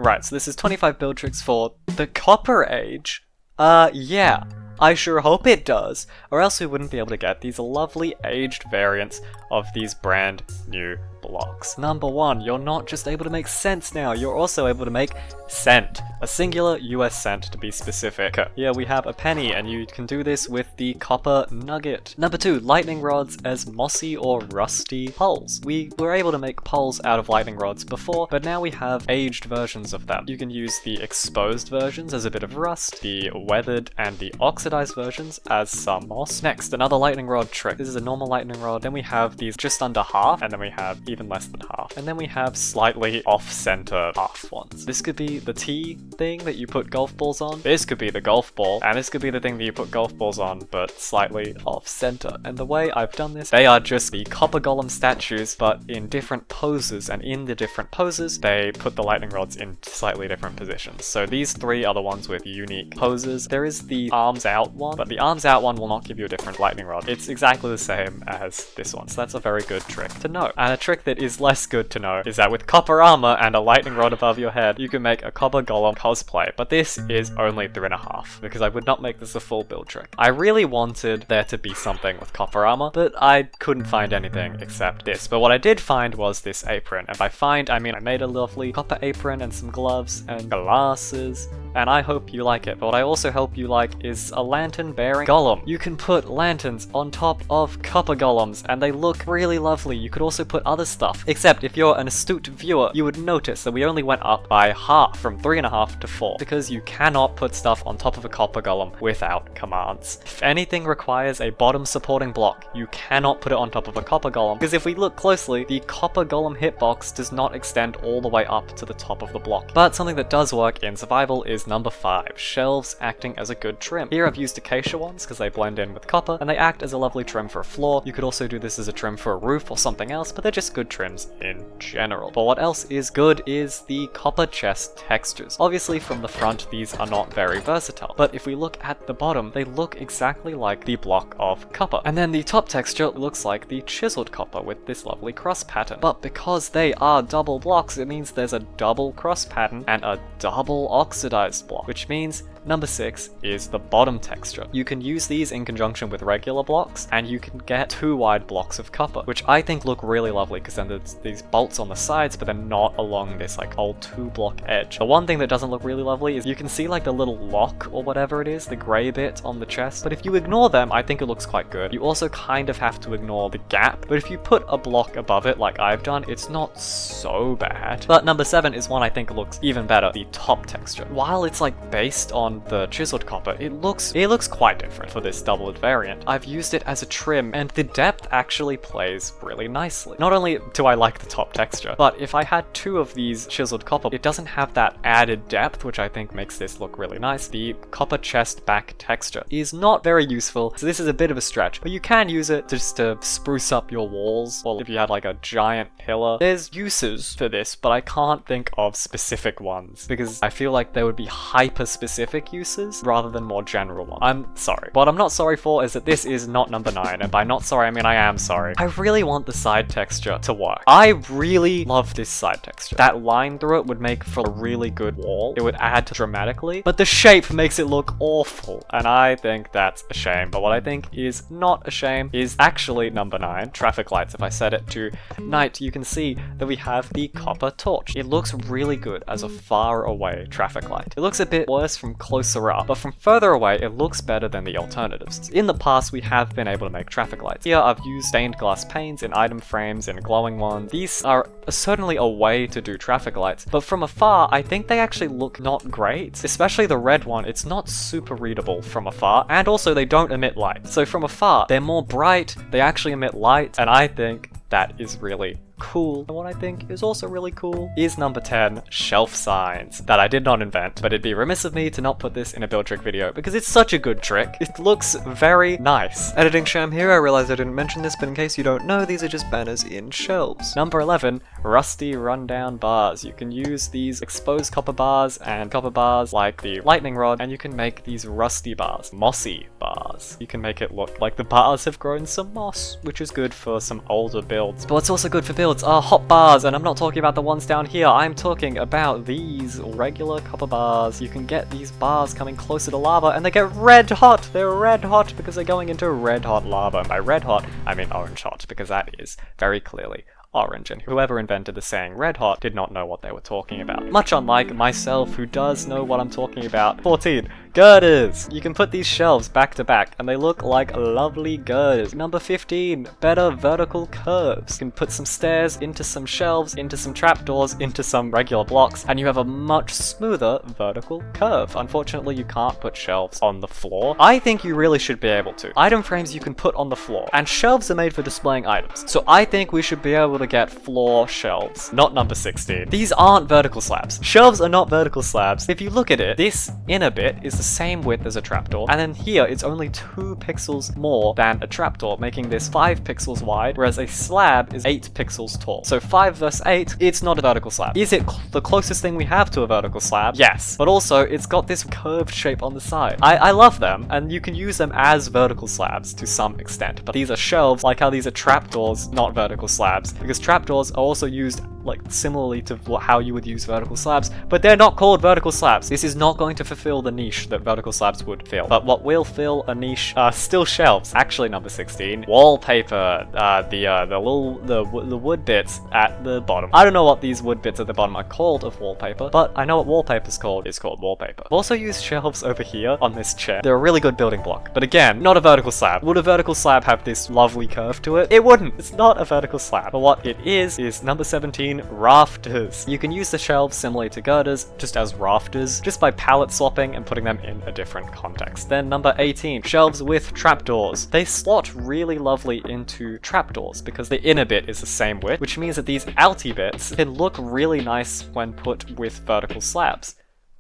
Right, so this is 25 build tricks for the Copper Age. Yeah. I sure hope it does, or else we wouldn't be able to get these lovely aged variants of these brand new blocks. Number 1, you're not just able to make cents now, you're also able to make cent. A singular US cent to be specific. Here we have a penny, and you can do this with the copper nugget. Number 2, lightning rods as mossy or rusty poles. We were able to make poles out of lightning rods before, but now we have aged versions of them. You can use the exposed versions as a bit of rust, the weathered and the oxidized versions as some moss. Next, another lightning rod trick. This is a normal lightning rod, then we have these just under half, and then we have even less than half. And then we have slightly off-center half ones. This could be the T thing that you put golf balls on. This could be the golf ball, and this could be the thing that you put golf balls on, but slightly off-center. And the way I've done this, they are just the copper golem statues, but in different poses, and in the different poses, they put the lightning rods in slightly different positions. So these 3 are the ones with unique poses. There is the arms out one, but the arms out one will not give you a different lightning rod. It's exactly the same as this one, so that's a very good trick to know. And a trick that is less good to know is that with copper armor and a lightning rod above your head, you can make a copper golem cosplay, but this is only 3.5, because I would not make this a full build trick. I really wanted there to be something with copper armor, but I couldn't find anything except this. But what I did find was this apron, and by find, I mean I made a lovely copper apron and some gloves and glasses, and I hope you like it. But what I also hope you like is a lantern bearing golem. You can put lanterns on top of copper golems, and they look really lovely. You could also put other stuff, except if you're an astute viewer, you would notice that we only went up by half, from 3.5 to 4, because you cannot put stuff on top of a copper golem without commands. If anything requires a bottom supporting block, you cannot put it on top of a copper golem, because if we look closely, the copper golem hitbox does not extend all the way up to the top of the block. But something that does work in survival is number 5, shelves acting as a good trim. Here I've used acacia ones because they blend in with copper, and they act as a lovely trim for a floor. You could also do this as a trim for a roof or something else, but they're just good trims in general. But what else is good is the copper chest textures. Obviously from the front these are not very versatile, but if we look at the bottom, they look exactly like the block of copper. And then the top texture looks like the chiseled copper with this lovely cross pattern. But because they are double blocks, it means there's a double cross pattern and a double oxidized block, which means number 6 is the bottom texture. You can use these in conjunction with regular blocks, and you can get 2 wide blocks of copper, which I think look really lovely because then there's these bolts on the sides, but they're not along this like whole 2-block edge. The one thing that doesn't look really lovely is you can see like the little lock or whatever it is, the grey bit on the chest, but if you ignore them, I think it looks quite good. You also kind of have to ignore the gap, but if you put a block above it like I've done, it's not so bad. But number 7 is one I think looks even better, the top texture. While it's like based on the chiseled copper, it looks quite different for this doubled variant. I've used it as a trim, and the depth actually plays really nicely. Not only do I like the top texture, but if I had 2 of these chiseled copper, it doesn't have that added depth, which I think makes this look really nice. The copper chest back texture is not very useful, so this is a bit of a stretch, but you can use it just to spruce up your walls, or if you had like a giant pillar. There's uses for this, but I can't think of specific ones, because I feel like there would be hyper-specific uses rather than more general ones. I'm sorry. What I'm not sorry for is that this is not number 9, and by not sorry I mean I am sorry. I really want the side texture to work. I really love this side texture. That line through it would make for a really good wall. It would add dramatically, but the shape makes it look awful, and I think that's a shame. But what I think is not a shame is actually number 9, traffic lights. If I set it to night, you can see that we have the copper torch. It looks really good as a far away traffic light. It looks a bit worse from closer up, but from further away it looks better than the alternatives. In the past we have been able to make traffic lights. Here I've used stained glass panes in item frames and glowing ones. These are certainly a way to do traffic lights, but from afar I think they actually look not great. Especially the red one, it's not super readable from afar, and also they don't emit light. So from afar they're more bright, they actually emit light, and I think that is really cool. And what I think is also really cool is number 10, shelf signs, that I did not invent, but it'd be remiss of me to not put this in a build trick video because it's such a good trick. It looks very nice. Editing Sham here, I realized I didn't mention this, but in case you don't know, these are just banners in shelves. Number 11, rusty rundown bars. You can use these exposed copper bars and copper bars like the lightning rod, and you can make these rusty bars, mossy bars. You can make it look like the bars have grown some moss, which is good for some older builds. But what's also good for builds fields are hot bars, and I'm not talking about the ones down here. I'm talking about these regular copper bars. You can get these bars coming closer to lava, and they get red hot. They're red hot because they're going into red hot lava. And by red hot, I mean orange hot, because that is very clearly orange, and whoever invented the saying red hot did not know what they were talking about. Much unlike myself, who does know what I'm talking about. 14. Girders! You can put these shelves back to back, and they look like lovely girders. Number 15. Better vertical curves. You can put some stairs into some shelves, into some trapdoors, into some regular blocks, and you have a much smoother vertical curve. Unfortunately, you can't put shelves on the floor. I think you really should be able to. Item frames you can put on the floor, and shelves are made for displaying items. So I think we should be able to get floor shelves, not number 16. These aren't vertical slabs. Shelves are not vertical slabs. If you look at it, this inner bit is the same width as a trapdoor, and then here it's only 2 pixels more than a trapdoor, making this 5 pixels wide, whereas a slab is 8 pixels tall. So 5 versus 8, it's not a vertical slab. Is it the closest thing we have to a vertical slab? Yes, but also it's got this curved shape on the side. I love them, and you can use them as vertical slabs to some extent, but these are shelves, like how these are trapdoors, not vertical slabs, because trapdoors are also used like similarly to how you would use vertical slabs, but they're not called vertical slabs. This is not going to fulfill the niche that vertical slabs would fill. But what will fill a niche are still shelves. Actually, number 16, wallpaper. The wood bits at the bottom. I don't know what these wood bits at the bottom are called of wallpaper, but I know what wallpaper's called is called wallpaper. I've also used shelves over here on this chair. They're a really good building block, but again, not a vertical slab. Would a vertical slab have this lovely curve to it? It wouldn't. It's not a vertical slab. But what it is number 17, rafters. You can use the shelves similarly to girders, just as rafters, just by palette swapping and putting them in a different context. Then number 18, shelves with trapdoors. They slot really lovely into trapdoors because the inner bit is the same width, which means that these outy bits can look really nice when put with vertical slabs.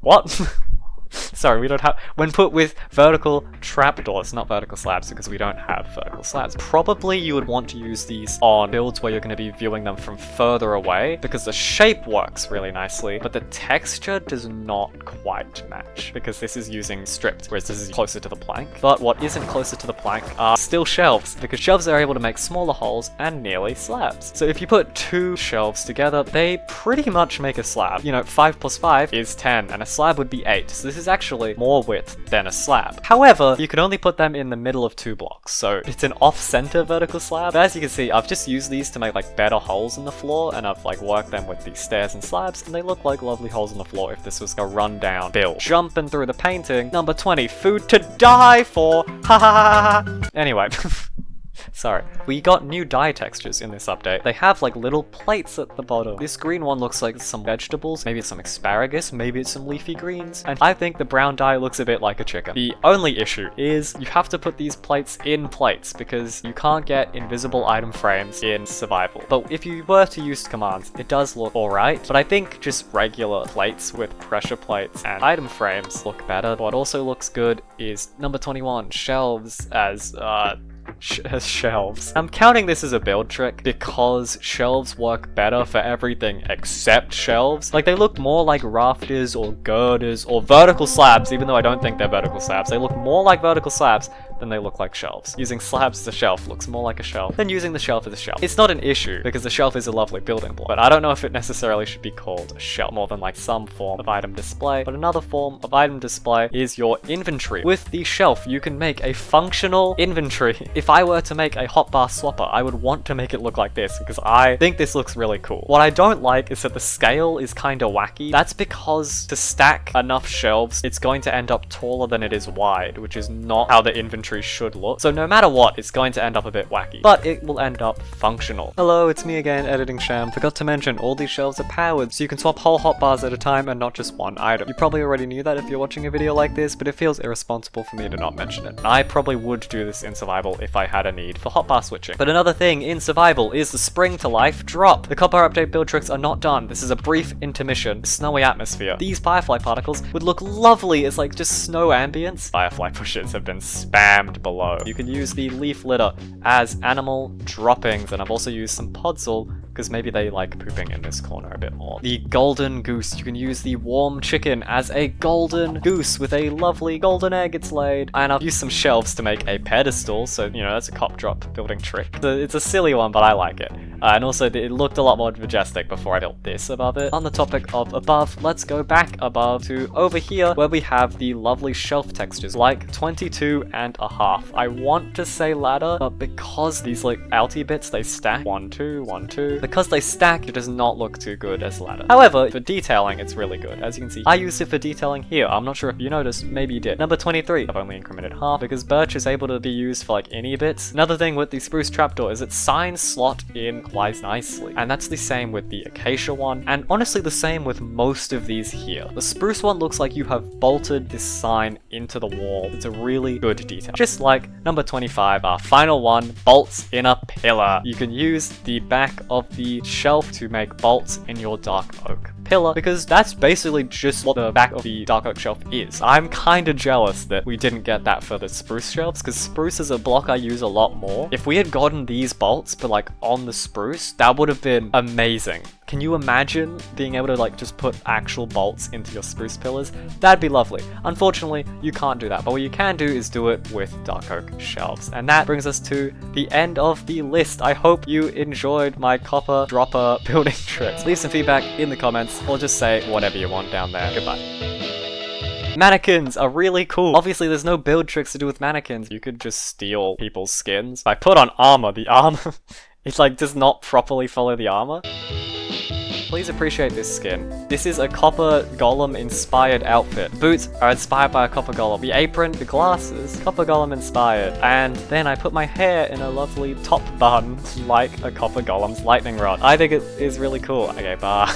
What? Sorry, we don't have... When put with vertical trapdoors, not vertical slabs, because we don't have vertical slabs. Probably you would want to use these on builds where you're going to be viewing them from further away, because the shape works really nicely, but the texture does not quite match, because this is using stripped, whereas this is closer to the plank. But what isn't closer to the plank are still shelves, because shelves are able to make smaller holes and nearly slabs. So if you put 2 shelves together, they pretty much make a slab. You know, 5 plus 5 is 10, and a slab would be 8. So this is actually more width than a slab. However, you can only put them in the middle of 2 blocks, so it's an off-center vertical slab. But as you can see, I've just used these to make like better holes in the floor, and I've like worked them with these stairs and slabs, and they look like lovely holes in the floor if this was a rundown build. Jumping through the painting, number 20, food to die for. Ha ha ha ha. Anyway. Sorry. We got new dye textures in this update. They have like little plates at the bottom. This green one looks like some vegetables, maybe it's some asparagus, maybe it's some leafy greens, and I think the brown dye looks a bit like a chicken. The only issue is you have to put these plates in plates because you can't get invisible item frames in survival. But if you were to use commands, it does look alright, but I think just regular plates with pressure plates and item frames look better. What also looks good is number 21, shelves as shelves. I'm counting this as a build trick because shelves work better for everything except shelves. Like, they look more like rafters or girders or vertical slabs, even though I don't think they're vertical slabs. They look more like vertical slabs than they look like shelves. Using slabs as a shelf looks more like a shelf than using the shelf as a shelf. It's not an issue because the shelf is a lovely building block, but I don't know if it necessarily should be called a shelf more than like some form of item display. But another form of item display is your inventory. With the shelf, you can make a functional inventory. If I were to make a hotbar swapper, I would want to make it look like this because I think this looks really cool. What I don't like is that the scale is kind of wacky. That's because to stack enough shelves, it's going to end up taller than it is wide, which is not how the inventory should look. So no matter what, it's going to end up a bit wacky, but it will end up functional. Hello, it's me again, editing Sham. Forgot to mention, all these shelves are powered, so you can swap whole hotbars at a time and not just one item. You probably already knew that if you're watching a video like this, but it feels irresponsible for me to not mention it. I probably would do this in survival if I had a need for hotbar switching. But another thing in survival is the spring to life drop. The copper update build tricks are not done. This is a brief intermission. Snowy atmosphere. These firefly particles would look lovely as like just snow ambience. Firefly bushes have been spammed below. You can use the leaf litter as animal droppings, and I've also used some podzol because maybe they like pooping in this corner a bit more. The golden goose. You can use the warm chicken as a golden goose with a lovely golden egg it's laid. And I've used some shelves to make a pedestal, so you know, that's a cop drop building trick. It's a silly one, but I like it. And also, it looked a lot more majestic before I built this above it. On the topic of above, let's go back above to over here, where we have the lovely shelf textures, like 22.5. I want to say ladder, but because these like outy bits, they stack 1, 2, 1, 2. Because they stack, it does not look too good as ladder. However, for detailing, it's really good. As you can see, I used it for detailing here. I'm not sure if you noticed, maybe you did. Number 23, I've only incremented half because birch is able to be used for like any bits. Another thing with the spruce trapdoor is its signs slot in quite nicely. And that's the same with the acacia one, and honestly the same with most of these here. The spruce one looks like you have bolted this sign into the wall. It's a really good detail. Just like number 25, our final one, bolts in a pillar. You can use the back of the shelf to make bolts in your dark oak pillar, because that's basically just what the back of the dark oak shelf is. I'm kind of jealous that we didn't get that for the spruce shelves, because spruce is a block I use a lot more. If we had gotten these bolts but like on the spruce, that would have been amazing. Can you imagine being able to like just put actual bolts into your spruce pillars? That'd be lovely. Unfortunately, you can't do that, but what you can do is do it with dark oak shelves. And that brings us to the end of the list. I hope you enjoyed my copper dropper building tricks. Leave some feedback in the comments, or just say whatever you want down there. Goodbye. Mannequins are really cool. Obviously, there's no build tricks to do with mannequins. You could just steal people's skins. If I put on armor, the armor, it like does not properly follow the armor. Please appreciate this skin. This is a copper golem inspired outfit. Boots are inspired by a copper golem. The apron, the glasses, copper golem inspired. And then I put my hair in a lovely top bun like a copper golem's lightning rod. I think it is really cool. Okay, bye.